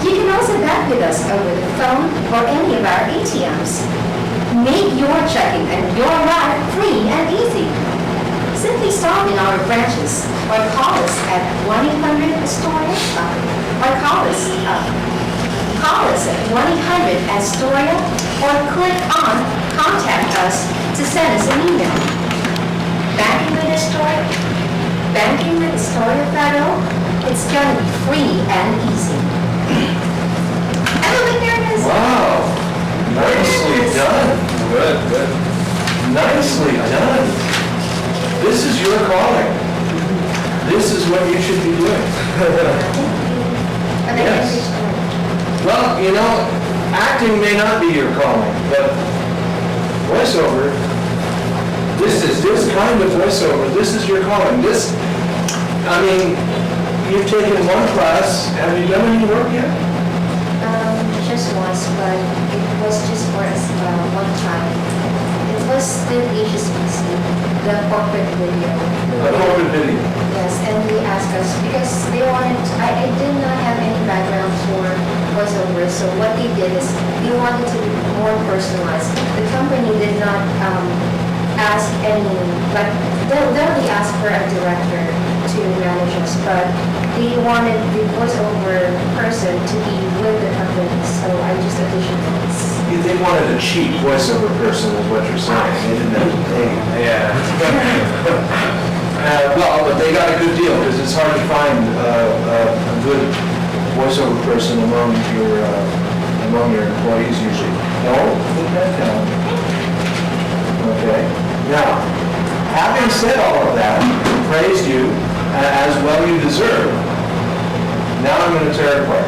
S7: You can also bank with us over the phone or any of our ATMs. Make your checking and your life free and easy. Simply stop in our branches or call us at 1-800-ASTORIA or call us at 1-800-ASTORIA or click on Contact Us to send us an email. Banking with Astoria Federal, it's gonna be free and easy. Oh, look, there it is.
S2: Wow, nicely done. Good, good. Nicely done. This is your calling. This is what you should be doing. Yes. Well, you know, acting may not be your calling, but voiceover, this kind of voiceover, this is your calling. This, I mean, you've taken one class, have you done any work yet?
S7: Just once, but it was just for us one time. It was the HSBC, the corporate video.
S2: A corporate video.
S7: Yes, and they asked us, because they wanted, I did not have any background for voiceover, so what they did is, they wanted to be more personalized. The company did not ask any, like, they'll be asked for a director to manage us, but they wanted the voiceover person to be with the company, so I just auditioned this.
S2: They wanted a cheap voiceover person, is what you're saying. They didn't have to pay. Yeah. Well, but they got a good deal, because it's hard to find a good voiceover person among your employees usually. No? Put that down. Okay. Now, having said all of that, praised you as well you deserve, now I'm going to tear it apart.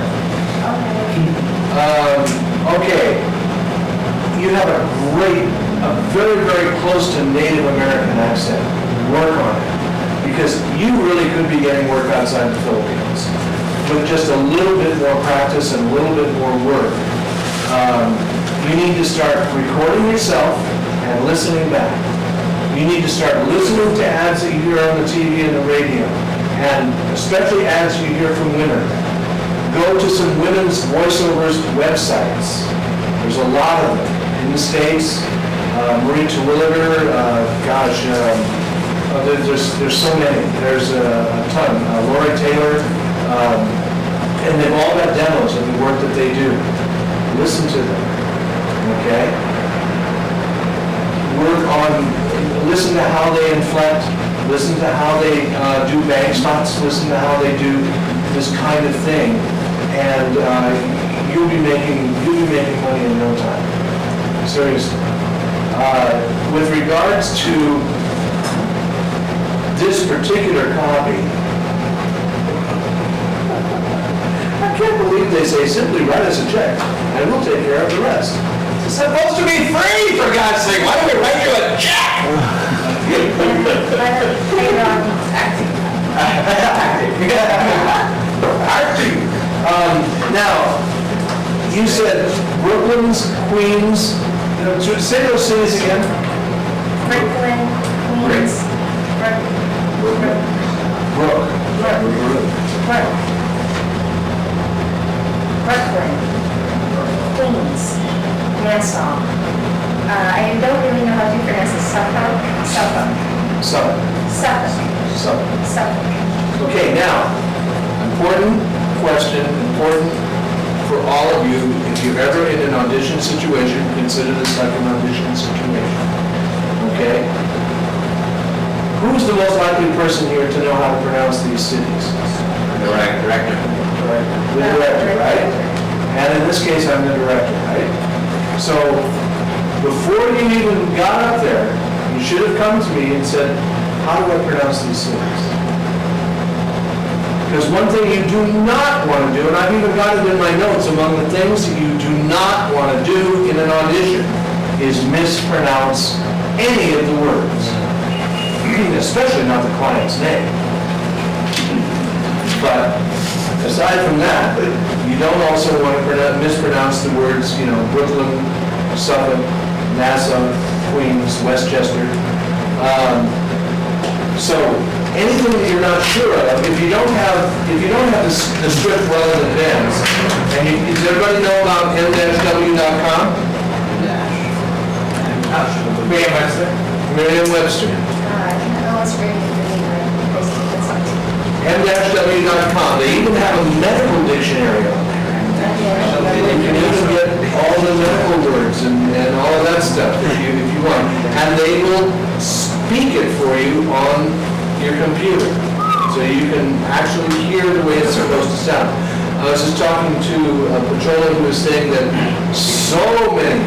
S2: Okay. You have a very, very close to Native American accent. Work on it. Because you really could be getting work outside the Philippines. With just a little bit more practice and a little bit more work, you need to start recording yourself and listening back. You need to start listening to ads that you hear on the TV and the radio, and especially ads you hear from women. Go to some women's voiceovers websites. There's a lot of them in the States. Marie Terwilliger, there's so many. There's a ton. Lori Taylor, and they've all got demos of the work that they do. Listen to them, okay? Listen to how they inflect, listen to how they do bank stocks, listen to how they do this kind of thing, and you'll be making money in no time. Seriously. With regards to this particular copy, I can't believe they say simply write us a check and we'll take care of the rest.
S6: It's supposed to be free, for God's sake. Why don't we write you a check?
S2: Acting. Now, you said Brooklyn's, Queens, say those cities again.
S7: Brooklyn, Queens, Brooklyn, Queens, Nassau. I don't really know how to pronounce it. Suffolk.
S2: Okay, now, important question, important for all of you, if you're ever in an audition situation, consider this like an audition situation. Okay? Who's the most likely person here to know how to pronounce these cities?
S4: Director.
S2: The director, right? And in this case, I'm the director, right? So, before you even got up there, you should have come to me and said, how do I pronounce these cities? Because one thing you do not want to do, and I've even got it in my notes, among the things that you do not want to do in an audition is mispronounce any of the words, especially not the client's name. But aside from that, you don't also want to mispronounce the words, Brooklyn, Suffolk, Nassau, Queens, Westchester. So anything that you're not sure of, if you don't have the script well in advance, and does everybody know about m-w.com?
S3: Merriam-Webster?
S2: Merriam-Webster.
S7: No, it's very convenient, right? It's
S2: m-w.com. They even have a medical dictionary on there. You can even get all the medical words and all of that stuff if you want. And they will speak it for you on your computer. So you can actually hear the way it's supposed to sound. I was just talking to a patroller who was saying that so many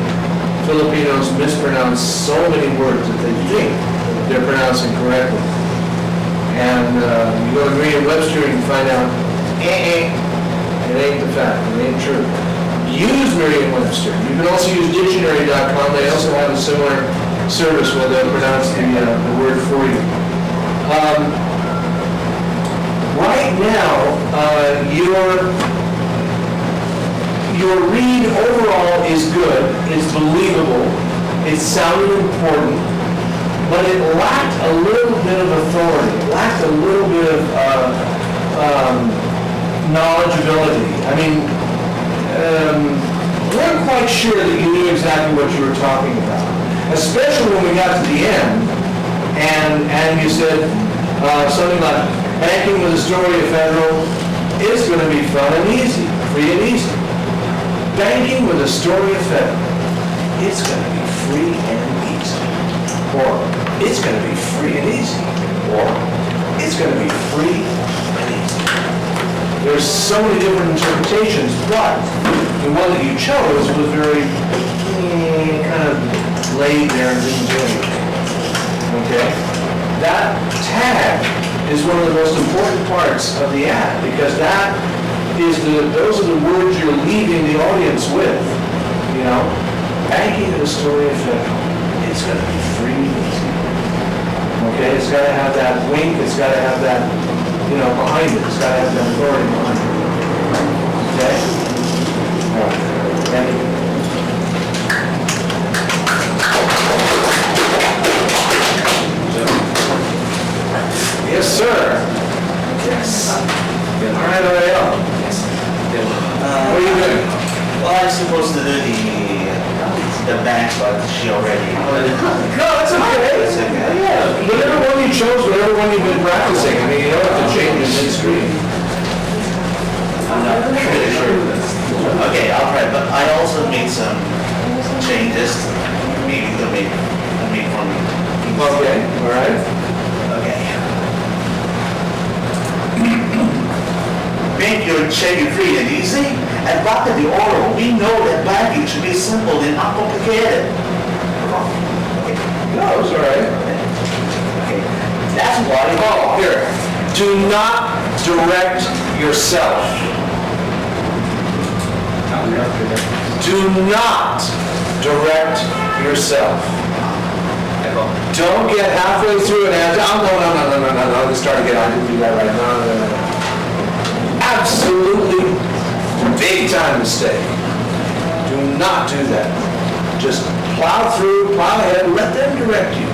S2: Filipinos mispronounce so many words that they think they're pronouncing correctly. And you go to Merriam-Webster, you can find out, it ain't the fact, it ain't true. Use Merriam-Webster. You can also use dictionary.com. They also have a similar service where they'll pronounce the word for you. Right now, your read overall is good, it's believable, it sounded important, but it lacked a little bit of authority, it lacked a little bit of knowledgeability. I mean, we weren't quite sure that you knew exactly what you were talking about, especially when we got to the end, and you said something like, banking with Astoria Federal is going to be fun and easy, free and easy. Banking with Astoria Federal, it's going to be free and easy. Or, it's going to be free and easy. Or, it's going to be free and easy. There's so many different interpretations, but the one that you chose was very kind of laid there and didn't do anything. Okay? That tag is one of the most important parts of the ad, because those are the words you're leaving the audience with. Banking at Astoria Federal, it's going to be free and easy. Okay, it's got to have that wink, it's got to have that, behind it, it's got to have that authority behind it. Okay? All right. Thank you. Yes, sir. Yes. All right, Ariel. Yes. What are you doing?
S8: Well, I'm supposed to do the bank, but she already.
S2: No, that's okay.
S8: That's okay.
S2: Yeah. Whatever one you chose, whatever one you've been practicing. I mean, you don't have to change it midstream.
S8: I'm not pretty sure. Okay, I'll try, but I also made some changes. Maybe they'll make for me.
S2: Okay, all right.
S8: Okay. Make your checking free and easy. At Back of the Oro, we know that banking should be simple and uncomplicated. Okay.
S2: No, it's all right.
S8: Okay. That's why.
S2: Oh, here. Do not direct yourself. Do not direct yourself. Don't get halfway through an ad. Oh, no. Let's start again. I didn't do that right. No. Absolutely big time mistake. Do not do that. Just plow through, plow ahead, let them direct you.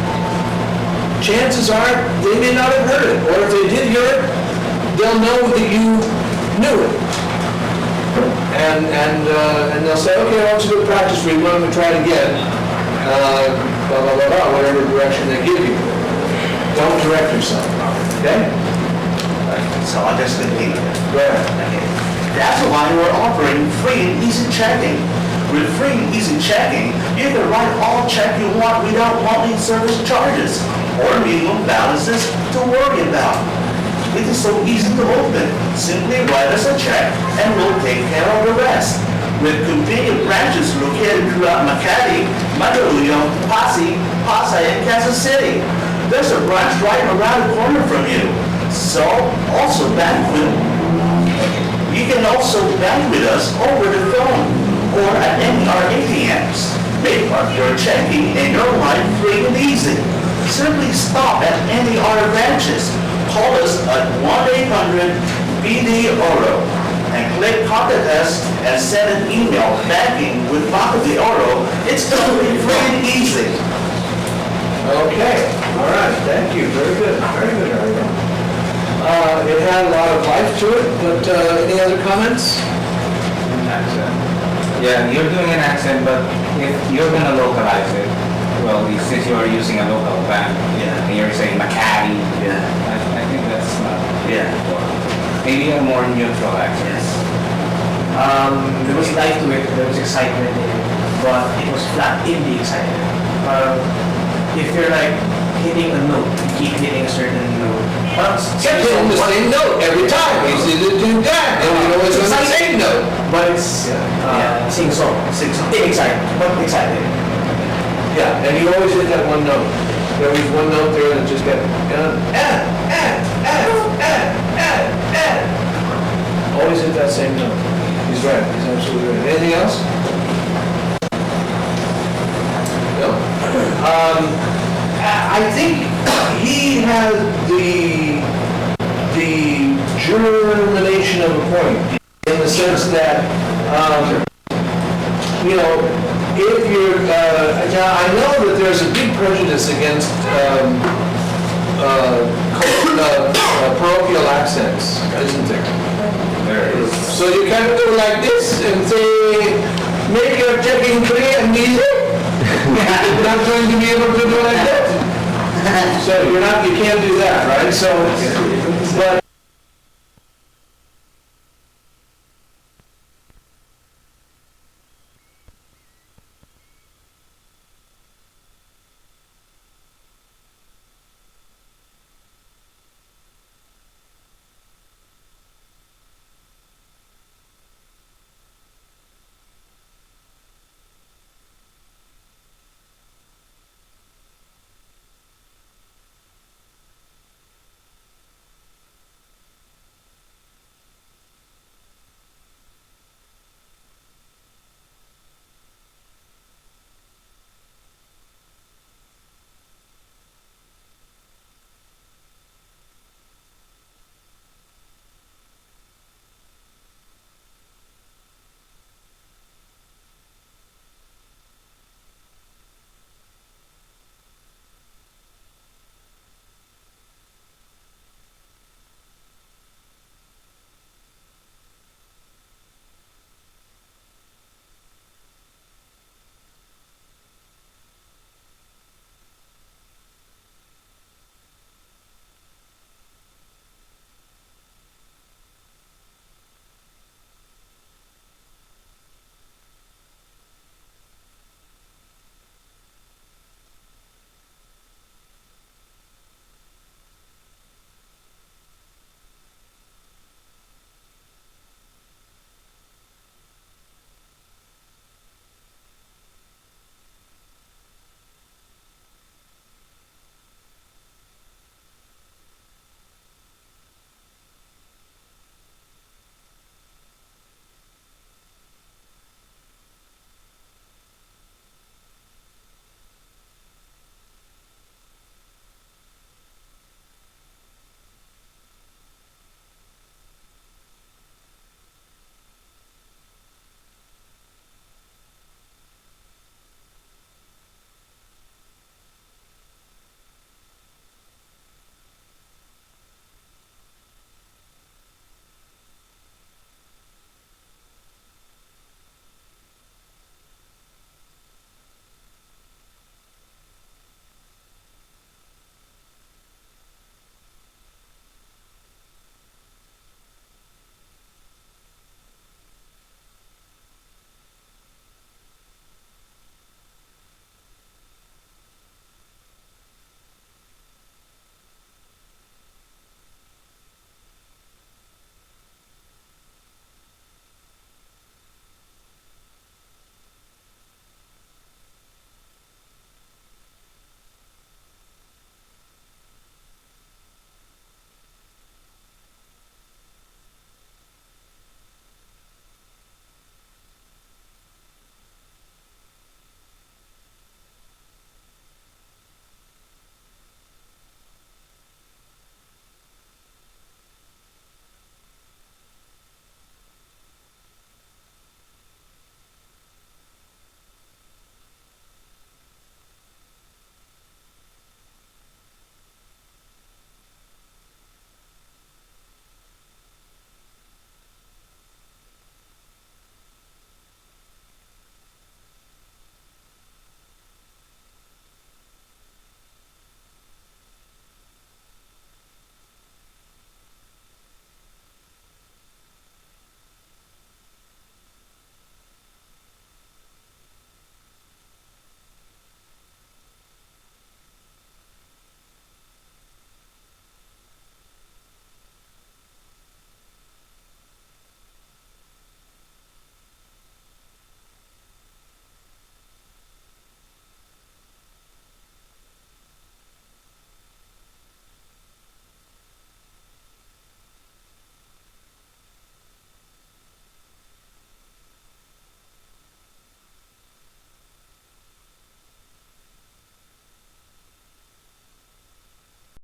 S2: Chances are they may not have heard it, or if they did hear it, they'll know that you knew it. And they'll say, okay, I want you to practice read, let me try it again. Whatever direction they give you. Don't direct yourself, okay?
S8: So I'll just continue.
S2: Go ahead.
S8: Okay.
S5: That's why we're offering free and easy checking. With free and easy checking, you can write all check you want without monthly service charges or minimum balances to worry about. It is so easy to open. Simply write us a check and we'll take care of the rest. With convenient branches located throughout Makati, Mandaluyong, Pasig, Pasay, and Kansas City. There's a branch right around the corner from you. So, also bank with. You can also bank with us over the phone or at any of our ATMs. Make your checking and your life free and easy. Simply stop at any of our branches. Call us at 1-800-BD-ORO and click Contact Us and send an email banking with Banco de Oro. It's totally free and easy.
S2: Okay, all right, thank you, very good, very good, very good. It had a lot of life to it, but any other comments?
S11: Accent. Yeah, you're doing an accent, but if you're gonna localize it, well, since you're using a local bank, and you're saying Makati, I think that's not, maybe a more neutral accent.
S3: There was life to it, there was excitement in it, but it was flat in the excitement. If you're like hitting a note, you keep hitting a certain note.
S2: Kept hitting the same note every time, you see the do that, and you know it's on the same note.
S3: But it's sing-song, excited, but excited.
S2: Yeah, and you always hit that one note. There was one note there that just kept, always hit that same note. He's right, he's absolutely right. Anything else? No. I think he has the germination of a point, in the sense that, you know, if you're, now I know that there's a big prejudice against parochial accents, isn't there?
S11: There is.
S2: So you kind of go like this and say, make your checking free and easy. You're not going to be able to do like that. So you can't do that, right? So, but